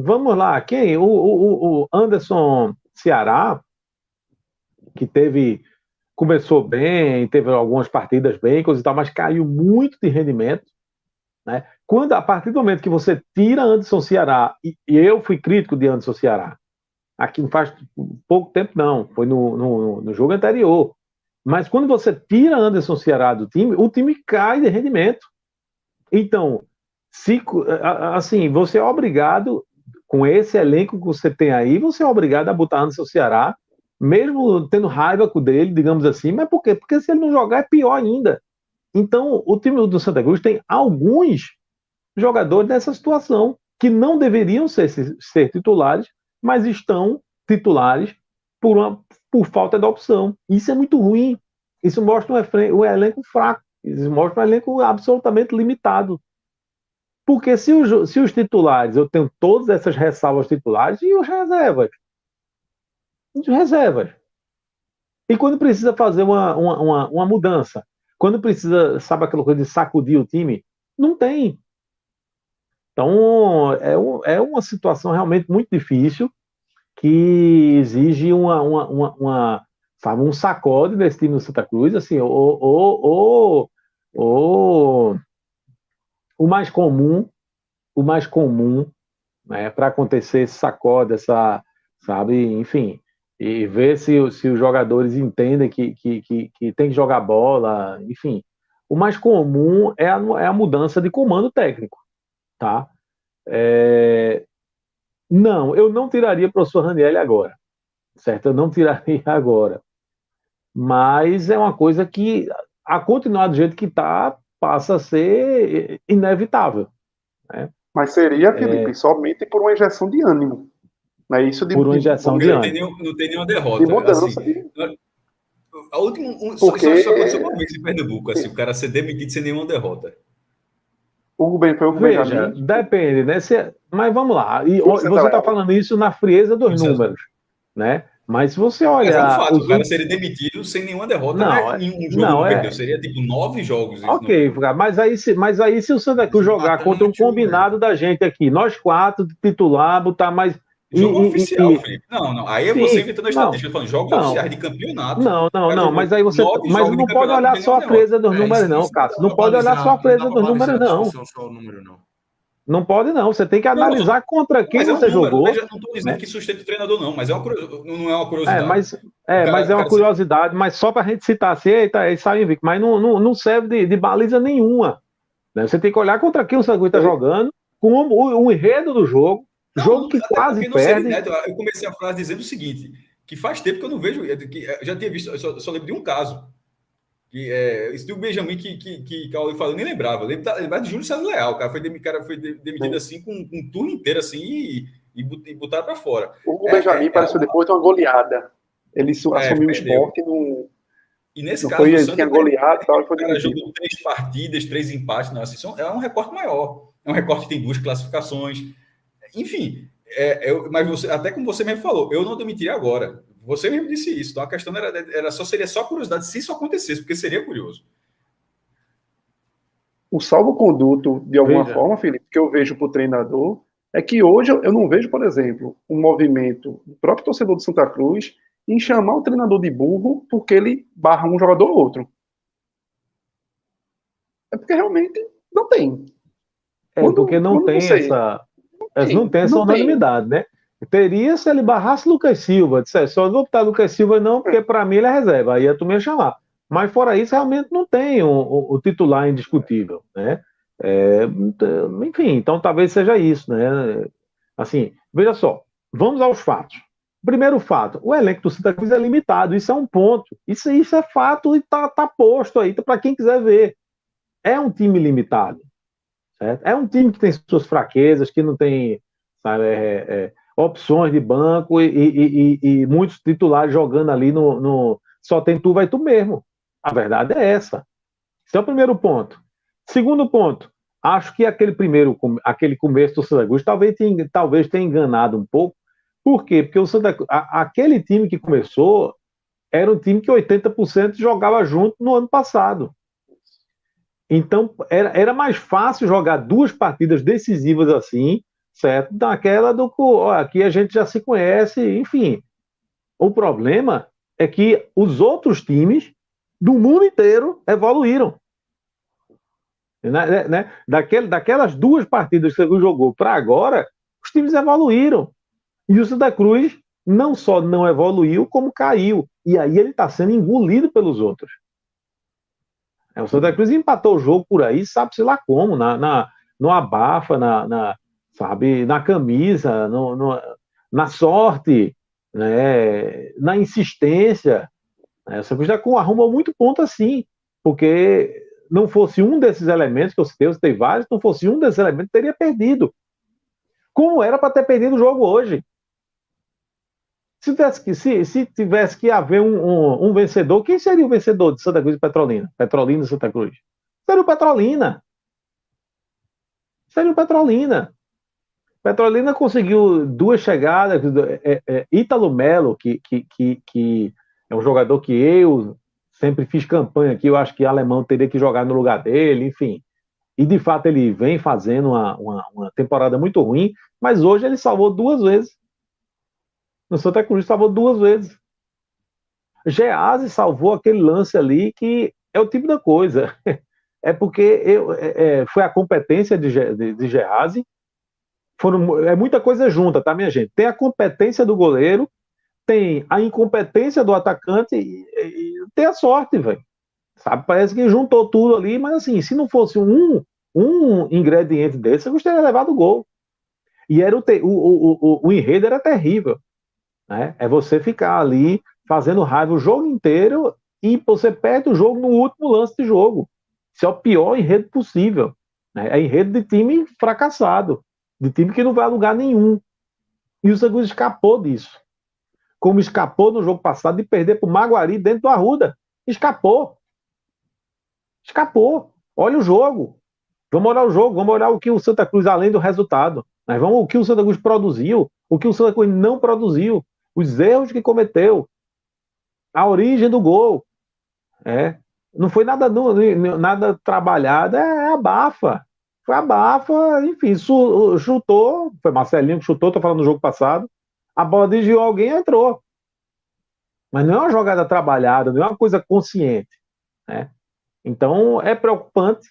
Vamos lá, quem? O Anderson Ceará, que começou bem, teve algumas partidas bem, coisa e tal, mas caiu muito de rendimento. Né? A partir do momento que você tira Anderson Ceará, e eu fui crítico de Anderson Ceará, aqui não faz pouco tempo não, foi no jogo anterior, mas quando você tira Anderson Ceará do time, o time cai de rendimento. Então, assim, você é obrigado, com esse elenco que você tem aí, você é obrigado a botar Anderson Ceará, mesmo tendo raiva dele, digamos assim, mas por quê? Porque se ele não jogar é pior ainda. Então, o time do Santa Cruz tem alguns jogadores nessa situação que não deveriam ser titulares, mas estão titulares por falta de opção. Isso é muito ruim. Isso mostra um elenco fraco. Isso mostra um elenco absolutamente limitado. Porque se os titulares, eu tenho todas essas ressalvas titulares, e os reservas? Os reservas. E quando precisa fazer uma mudança? Quando precisa, sabe aquela coisa de sacudir o time? Não tem. Então, é uma situação realmente muito difícil que exige sabe, um sacode desse time do Santa Cruz, assim, o mais comum, né, para acontecer esse sacode, sabe, enfim, e ver se os jogadores entendem que tem que jogar bola, enfim. O mais comum é a mudança de comando técnico, tá? Não, eu não tiraria o professor Ranieri agora, certo? Eu não tiraria agora. Mas é uma coisa que, a continuar do jeito que está, passa a ser inevitável, né? Mas seria, Felipe, somente por uma injeção de ânimo. Não é isso Por uma injeção de Não tem, ânimo. não tem nenhuma de derrota. mudança. Assim, a última, Porque isso aconteceu uma vez em Pernambuco, assim, o cara ser demitido sem nenhuma derrota. foi o Veja, Benjamin. depende, né? Mas vamos lá. E Você você está Leal. falando isso na frieza dos Isso, números, né? Mas se você Mas é um olhar fato, os o cara últimos... seria demitido sem nenhuma derrota, Não, né? Em um jogo não não é. perdeu. Seria tipo 9 jogos. Isso não Ok, perdeu. mas aí se o Santa Cruz jogar Empatando contra um no jogo, combinado da gente aqui, nós quatro, titular, botar mais. Jogo oficial, Felipe. Não. Aí é você Sim, inventando a não, estatística. Eu falando jogos não, oficiais de campeonato. O cara não, jogou mas aí você. 9 Mas jogos de não pode campeonato, não olhar tem só nenhuma a derrota. frieza dos números, não, Isso não Cássio. dá Não pra pode olhar só a balizar, não dá frieza pra dos números, balizar a não. discussão só o número, não. Não pode, não. Você tem que analisar contra quem Mas é um você número. jogou, Veja, não estou dizendo né? que sustenta o treinador, não. Mas não é uma É, curiosidade. mas, mas é uma curiosidade, mas só para a gente citar assim, eita, aí saiu invicto, mas não serve de baliza nenhuma, né? Você tem que olhar contra quem o Santa Cruz está jogando, com o enredo do jogo, jogo que Até quase porque não seria perde. inédito. Eu comecei a frase dizendo o seguinte: que faz tempo que eu não vejo. Que eu já tinha visto, eu só lembro de um caso. Que esse do Benjamin que Cauê falou, eu nem lembrava. Eu lembrava de Júlio César Leal. O cara foi demitido assim, com um turno inteiro assim, e botaram para fora. O Benjamin pareceu depois de uma goleada. Ele assumiu o Perdeu. esporte, E nesse não caso foi, do ele Santa, tinha goleado e tal, e foi o cara demitido. jogou 3 partidas, 3 empates. Não, assim, é um recorte maior. É um recorte que tem 2 classificações. Enfim, mas você, até como você mesmo falou, eu não demitiria agora. Você mesmo disse isso. Então a questão seria só curiosidade se isso acontecesse, porque seria curioso. O salvo-conduto, de alguma forma, Felipe, que eu vejo para o treinador, é que hoje eu não vejo, por exemplo, um movimento do próprio torcedor do Santa Cruz em chamar o treinador de burro porque ele barra um jogador ou outro. É porque realmente não tem. Porque não tem essa unanimidade, né? Teria se ele barrasse Lucas Silva, dissesse, só vou botar Lucas Silva não, porque para mim ele é reserva, aí a turma ia chamar. Mas fora isso, realmente não tem o titular indiscutível, né? Enfim, então talvez seja isso, né? Assim, veja só, vamos aos fatos. Primeiro fato, o elenco do Santa Cruz é limitado, isso é um ponto. Isso é fato e tá posto aí para quem quiser ver. É um time limitado, certo? É um time que tem suas fraquezas, que não tem, sabe, opções de banco e muitos titulares jogando ali no só tem tu, vai tu mesmo. A verdade é essa. Esse é o primeiro ponto. Segundo ponto, acho que aquele começo do Santa Cruz talvez tenha enganado um pouco. Por quê? Porque aquele time que começou era um time que 80% jogava junto no ano passado. Então, era mais fácil jogar 2 partidas decisivas assim, certo? Daquela aqui a gente já se conhece, enfim. O problema é que os outros times do mundo inteiro evoluíram. Né? Daquelas 2 partidas que você jogou para agora, os times evoluíram. E o Santa Cruz não só não evoluiu, como caiu. E aí ele está sendo engolido pelos outros. O Santa Cruz empatou o jogo por aí, sabe-se lá como, no abafa, sabe, na camisa, na sorte, né, na insistência. O Santa Cruz já arrumou muito ponto assim, porque não fosse um desses elementos que eu citei vários, não fosse um desses elementos, teria perdido. Como era para ter perdido o jogo hoje? Se tivesse que haver um vencedor, quem seria o vencedor de Santa Cruz e Petrolina? Petrolina e Santa Cruz? Seria o Petrolina. Petrolina conseguiu 2 chegadas. Ítalo Melo, que é um jogador que eu sempre fiz campanha aqui, eu acho que o alemão teria que jogar no lugar dele, enfim. E de fato ele vem fazendo uma temporada muito ruim, mas hoje ele salvou 2 vezes. No Santa Cruz salvou 2 vezes. Geazi salvou aquele lance ali que é o tipo da coisa. É porque foi a competência de Geazi. É muita coisa junta, tá, minha gente? Tem a competência do goleiro, tem a incompetência do atacante e tem a sorte, velho. Sabe? Parece que juntou tudo ali, mas assim, se não fosse um ingrediente desse, eu gostaria de levar do gol. E era o enredo era terrível, né? É você ficar ali fazendo raiva o jogo inteiro e você perde o jogo no último lance de jogo. Isso é o pior enredo possível, né? É enredo de time fracassado, de time que não vai a lugar nenhum. E o Santa Cruz escapou disso. Como escapou no jogo passado de perder para o Maguari dentro do Arruda. Escapou. Escapou. Olha o jogo. Vamos olhar o jogo, vamos olhar o que o Santa Cruz, além do resultado. Nós vamos o que o Santa Cruz produziu, o que o Santa Cruz não produziu, os erros que cometeu, a origem do gol. Não foi nada trabalhado, abafa. Foi abafa, enfim, chutou, foi Marcelinho que chutou, tô falando do jogo passado, a bola desviou alguém e entrou. Mas não é uma jogada trabalhada, não é uma coisa consciente, né? Então é preocupante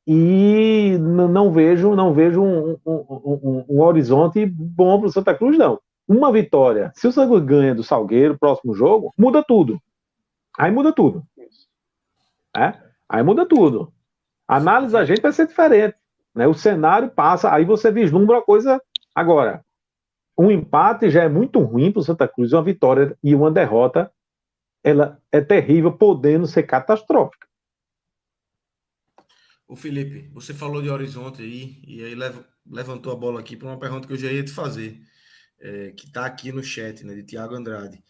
e não vejo um horizonte bom para o Santa Cruz, não. Uma vitória, se o Santa Cruz ganha do Salgueiro, próximo jogo, muda tudo. Aí muda tudo. Aí muda tudo. A análise da gente vai ser diferente, né? O cenário passa, aí você vislumbra a coisa. Agora, um empate já é muito ruim para o Santa Cruz, uma vitória e uma derrota, ela é terrível, podendo ser catastrófica. Ô Felipe, você falou de horizonte aí, e aí levantou a bola aqui para uma pergunta que eu já ia te fazer, que está aqui no chat, né, de Tiago Andrade.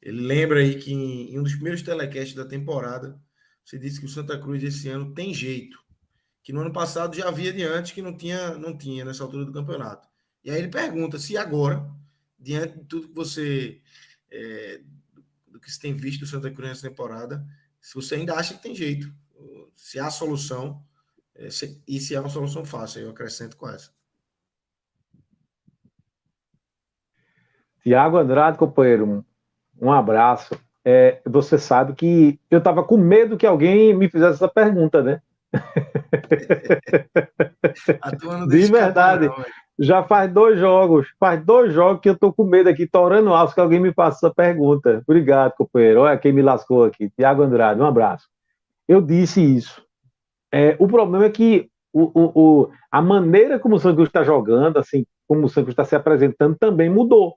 Ele lembra aí que em um dos primeiros telecasts da temporada, você disse que o Santa Cruz esse ano tem jeito, que no ano passado já havia de antes que não tinha nessa altura do campeonato. E aí ele pergunta se agora, diante de tudo que você, do que você tem visto do Santa Cruz nessa temporada, se você ainda acha que tem jeito, se há solução, e se é uma solução fácil, eu acrescento com essa. Tiago Andrade, companheiro, um abraço. Você sabe que eu estava com medo que alguém me fizesse essa pergunta, né? De verdade. Não, já faz 2 jogos que eu estou com medo aqui, torando alto, que alguém me faça essa pergunta. Obrigado, companheiro. Olha quem me lascou aqui. Tiago Andrade, um abraço. Eu disse isso. O problema é que a maneira como o Santa Cruz está jogando, assim, como o Santa Cruz está se apresentando, também mudou.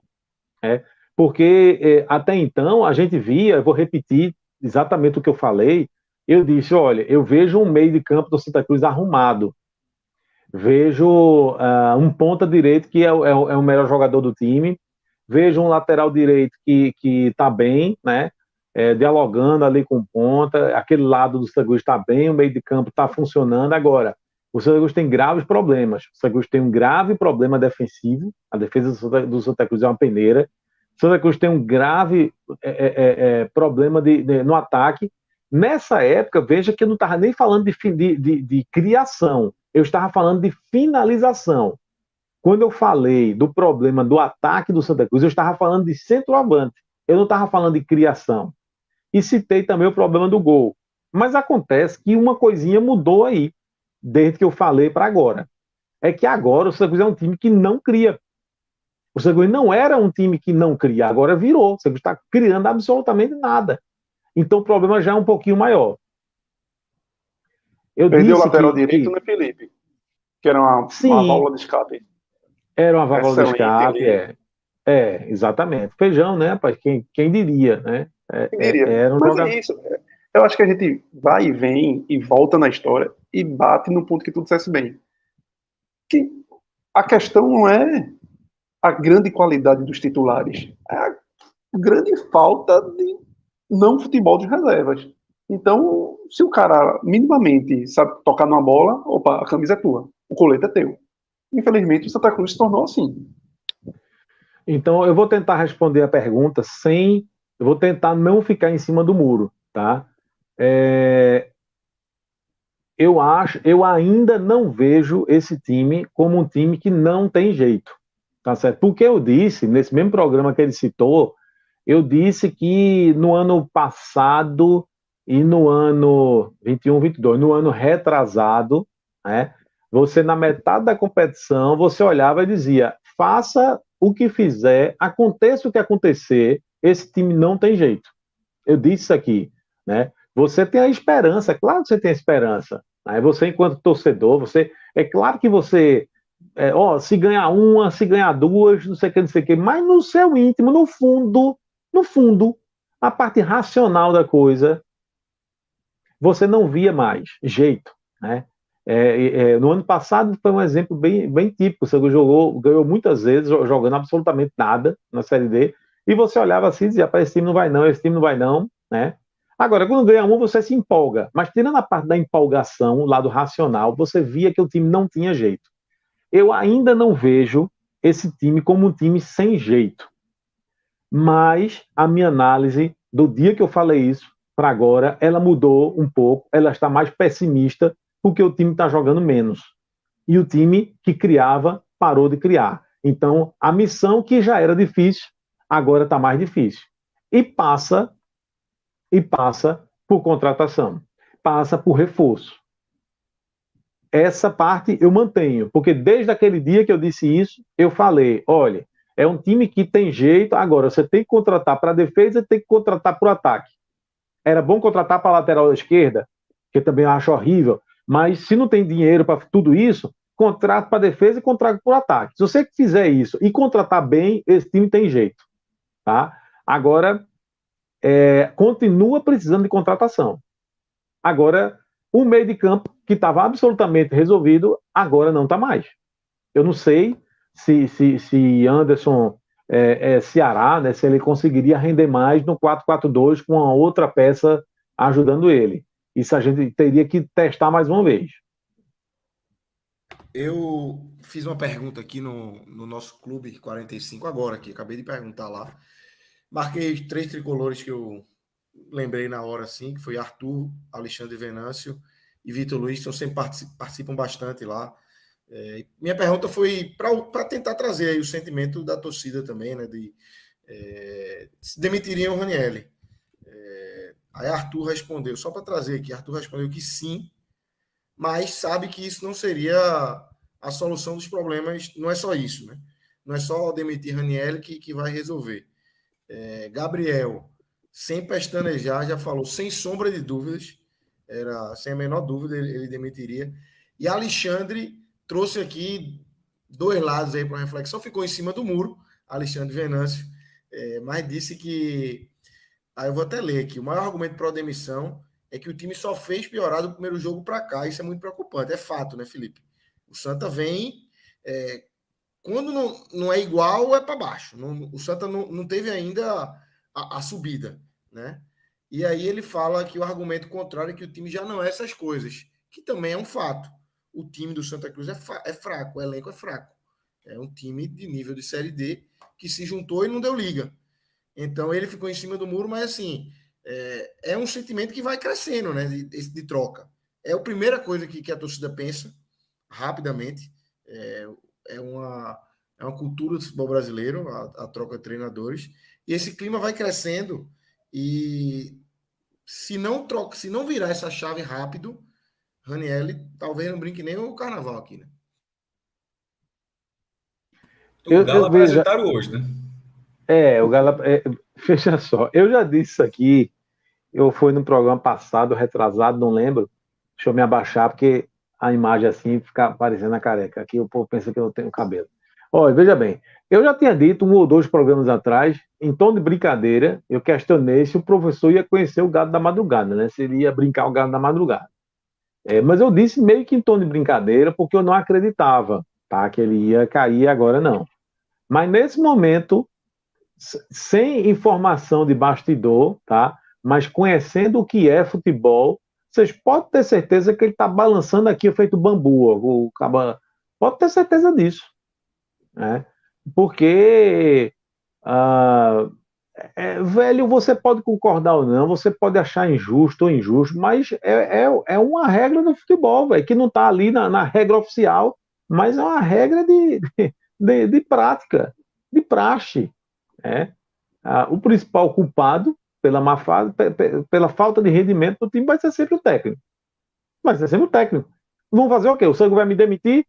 Porque até então a gente via, vou repetir exatamente o que eu falei, eu disse, olha, eu vejo um meio de campo do Santa Cruz arrumado, vejo um ponta direito que é o melhor jogador do time, vejo um lateral direito que está bem, né? Dialogando ali com ponta, aquele lado do Santa Cruz está bem, o meio de campo está funcionando. Agora, o Santa Cruz tem graves problemas. O Santa Cruz tem um grave problema defensivo, a defesa do Santa Cruz é uma peneira. O Santa Cruz tem um grave problema no ataque. Nessa época, veja que eu não estava nem falando de criação, eu estava falando de finalização. Quando eu falei do problema do ataque do Santa Cruz, eu estava falando de centroavante, eu não estava falando de criação. E citei também o problema do gol. Mas acontece que uma coisinha mudou aí, desde que eu falei para agora. É que agora o Santa Cruz é um time que não cria. O Santa Cruz não era um time que não cria, agora virou. O Santa Cruz está criando absolutamente nada. Então o problema já é um pouquinho maior. Perdeu o lateral direito, né, Felipe? Que era uma válvula de escape. Era uma válvula de escape, exatamente. Feijão, né, rapaz? Quem diria, né? Era um Mas jogador... é isso. Eu acho que a gente vai e vem e volta na história e bate no ponto que tu dissesse bem. Que a questão não é a grande qualidade dos titulares, é a grande falta de não futebol de reservas. Então, se o cara minimamente sabe tocar numa bola, opa, a camisa é tua, o colete é teu. Infelizmente, o Santa Cruz se tornou assim. Então, eu vou tentar responder a pergunta eu vou tentar não ficar em cima do muro, tá? Eu ainda não vejo esse time como um time que não tem jeito, tá certo? Porque eu disse, nesse mesmo programa que ele citou, eu disse que no ano passado e no ano 21, 22, no ano retrasado, né, você na metade da competição, você olhava e dizia, faça o que fizer, aconteça o que acontecer, esse time não tem jeito. Eu disse isso aqui, né? Você tem a esperança, claro que você tem a esperança. Né? Você, enquanto torcedor, é claro que você se ganhar uma, se ganhar duas, não sei o que, mas no seu íntimo, no fundo, a parte racional da coisa, você não via mais jeito, né? No ano passado foi um exemplo bem típico. Você ganhou muitas vezes jogando absolutamente nada na Série D, e você olhava assim e dizia: esse time não vai não, esse time não vai não, né? Agora, quando ganha um, você se empolga, mas tirando a parte da empolgação, o lado racional, você via que o time não tinha jeito. Eu ainda não vejo esse time como um time sem jeito, mas a minha análise do dia que eu falei isso para agora, ela mudou um pouco, ela está mais pessimista, porque o time está jogando menos. E o time que criava parou de criar. Então, a missão que já era difícil, agora está mais difícil. E passa por contratação, passa por reforço. Essa parte eu mantenho, porque desde aquele dia que eu disse isso, eu falei: olha, é um time que tem jeito, agora você tem que contratar para a defesa e tem que contratar para o ataque. Era bom contratar para a lateral esquerda, que também eu acho horrível, mas se não tem dinheiro para tudo isso, contrato para a defesa e contrato para o ataque. Se você fizer isso e contratar bem, esse time tem jeito. Tá? Agora, continua precisando de contratação. Agora, o meio de campo, que estava absolutamente resolvido, agora não está mais. Eu não sei se Anderson Ceará, né, se ele conseguiria render mais no 4-4-2 com uma outra peça ajudando ele. Isso a gente teria que testar mais uma vez. Eu fiz uma pergunta aqui no nosso Clube 45 agora, aqui, acabei de perguntar lá. Marquei 3 tricolores que eu lembrei na hora, assim, que foi Arthur, Alexandre Venâncio e Vitor Luiz, que sempre participam bastante lá. Minha pergunta foi para tentar trazer aí o sentimento da torcida também, né? Se demitiriam o Ranieri. Aí Arthur respondeu, só para trazer aqui, Arthur respondeu que sim, mas sabe que isso não seria a solução dos problemas, não é só isso, né? Não é só demitir Ranieri que vai resolver. Gabriel, sem pestanejar, já falou, sem sombra de dúvidas, sem a menor dúvida, ele demitiria. E Alexandre trouxe aqui 2 lados aí para reflexão, ficou em cima do muro, Alexandre Venâncio, mas disse que, eu vou até ler aqui, o maior argumento para a demissão é que o time só fez piorar do primeiro jogo para cá, isso é muito preocupante, é fato, né, Felipe? O Santa vem, quando não é igual, é para baixo, o Santa não teve ainda a subida, né? E aí ele fala que o argumento contrário é que o time já não é essas coisas, que também é um fato. O time do Santa Cruz é fraco, o elenco é fraco. É um time de nível de Série D que se juntou e não deu liga. Então ele ficou em cima do muro, mas assim, é um sentimento que vai crescendo, né? De troca. É a primeira coisa que a torcida pensa rapidamente. É uma cultura do futebol brasileiro, a troca de treinadores. E esse clima vai crescendo e se não virar essa chave rápido, Ranieri talvez não brinque nem o carnaval aqui, né? O Galo apresentaram hoje, né? O Galo... veja só, eu já disse isso aqui, eu fui no programa passado, retrasado, não lembro, deixa eu me abaixar, porque a imagem assim fica parecendo a careca, aqui o povo pensa que eu tenho cabelo. Olha, veja bem, eu já tinha dito 1 ou 2 programas atrás, em tom de brincadeira, eu questionei se o professor ia conhecer o gado da madrugada, né? Se ele ia brincar o gado da madrugada. Mas eu disse meio que em tom de brincadeira, porque eu não acreditava, tá? Que ele ia cair agora, não. Mas nesse momento, sem informação de bastidor, tá? Mas conhecendo o que é futebol, vocês podem ter certeza que ele está balançando aqui feito bambu. Pode ter certeza disso. Né? Porque, velho, você pode concordar ou não, você pode achar injusto ou injusto, mas é uma regra do futebol, velho, que não está ali na regra oficial, mas é uma regra de prática, de praxe. Né? O principal culpado pela má fase, pela falta de rendimento do time vai ser sempre o técnico. Vai ser sempre o técnico. Vão fazer o quê? O Sangue vai me demitir?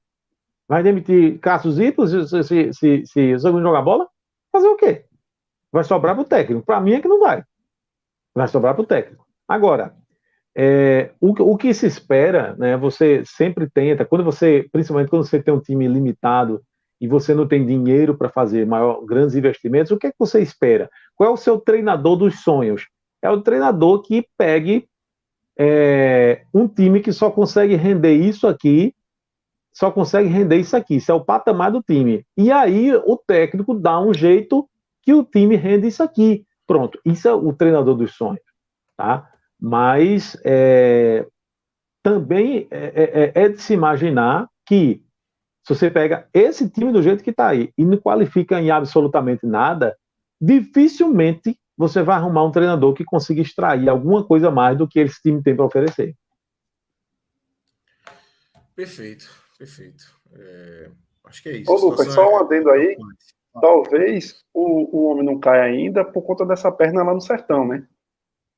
Vai demitir Cássio Zito se o Sangue não jogar bola? Fazer o quê? Vai sobrar para o técnico. Para mim é que não vai. Vai sobrar para o técnico. Agora, O que se espera, né? Você sempre tenta, principalmente quando você tem um time limitado e você não tem dinheiro para fazer grandes investimentos, o que é que você espera? Qual é o seu treinador dos sonhos? É o treinador que pegue um time que só consegue render isso aqui, isso é o patamar do time. E aí o técnico dá um jeito que o time rende isso aqui. Pronto, isso é o treinador dos sonhos, tá? Mas também é de se imaginar que se você pega esse time do jeito que está aí e não qualifica em absolutamente nada, dificilmente você vai arrumar um treinador que consiga extrair alguma coisa mais do que esse time tem para oferecer. Perfeito, perfeito. Acho que é isso. Ô, Lucas, só um adendo aí. Talvez o homem não caia ainda por conta dessa perna lá no Sertão, né?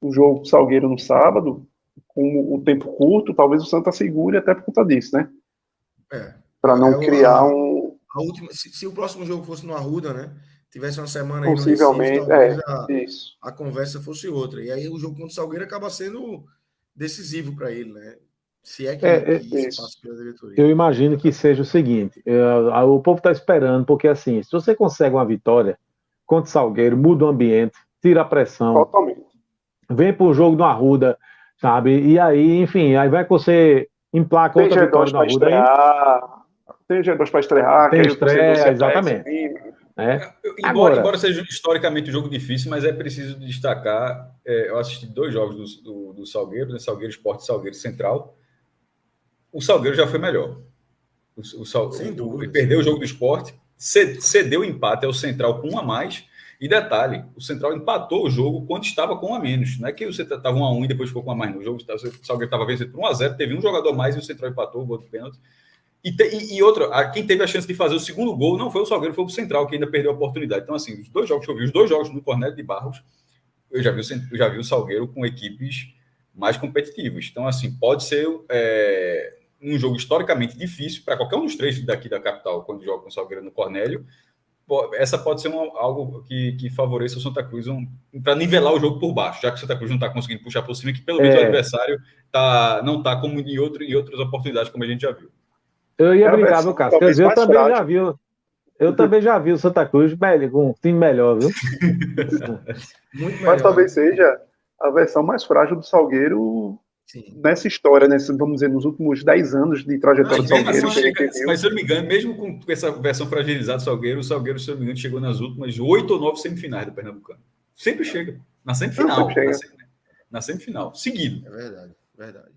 O jogo Salgueiro no sábado, com o tempo curto, talvez o Santa segure até por conta disso, né? Para não criar um... A última, se o próximo jogo fosse no Arruda, né? Tivesse uma semana aí no Possivelmente, Recife, talvez a conversa fosse outra. E aí o jogo contra o Salgueiro acaba sendo decisivo para ele, né? Se é que isso passa pela diretoria. Eu imagino que seja o seguinte, o povo está esperando, porque assim, se você consegue uma vitória contra o Salgueiro, muda o ambiente, tira a pressão, totalmente. Vem para o jogo do Arruda, sabe? E aí, enfim, aí vai que você emplaca outra vitória no Arruda. Tem G2 para estrear, tem estreia, exatamente. Embora seja historicamente um jogo difícil, mas é preciso destacar, eu assisti 2 jogos do Salgueiro, né? Salgueiro Sport e Salgueiro Central. O Salgueiro já foi melhor. Ele perdeu o jogo do Sport, cedeu o empate ao Central com 1 a mais. E detalhe, o Central empatou o jogo quando estava com 1 a menos. Não é que o Central estava 1 a 1 e depois ficou com 1 a mais no jogo. O Salgueiro estava vencendo por 1 a 0, teve um jogador a mais e o Central empatou o gol de pênalti. E outra, quem teve a chance de fazer o segundo gol não foi o Salgueiro, foi o Central, que ainda perdeu a oportunidade. Então, assim, os 2 jogos que eu vi, os 2 jogos no Cornélio de Barros, eu já vi o Salgueiro com equipes mais competitivas. Então, assim, pode ser um jogo historicamente difícil para qualquer um dos 3 daqui da capital, quando joga com o Salgueiro no Cornélio. Essa pode ser algo que favoreça o Santa Cruz para nivelar o jogo por baixo, já que o Santa Cruz não está conseguindo puxar por cima, que pelo menos o adversário não está como em outras oportunidades, como a gente já viu. Eu ia brincar, meu Cássio. Quer dizer, eu também já vi o Santa Cruz com um time melhor, viu? Muito melhor. Mas talvez seja a versão mais frágil do Salgueiro. Sim. Nessa história, vamos dizer, nos últimos 10 anos de trajetória do Salgueiro. Mas se eu não me engano, mesmo com essa versão fragilizada do Salgueiro, o Salgueiro, se eu não me engano, chegou nas últimas 8 ou 9 semifinais do Pernambucano. Sempre chega. Na semifinal. Na semifinal. Seguido. É verdade.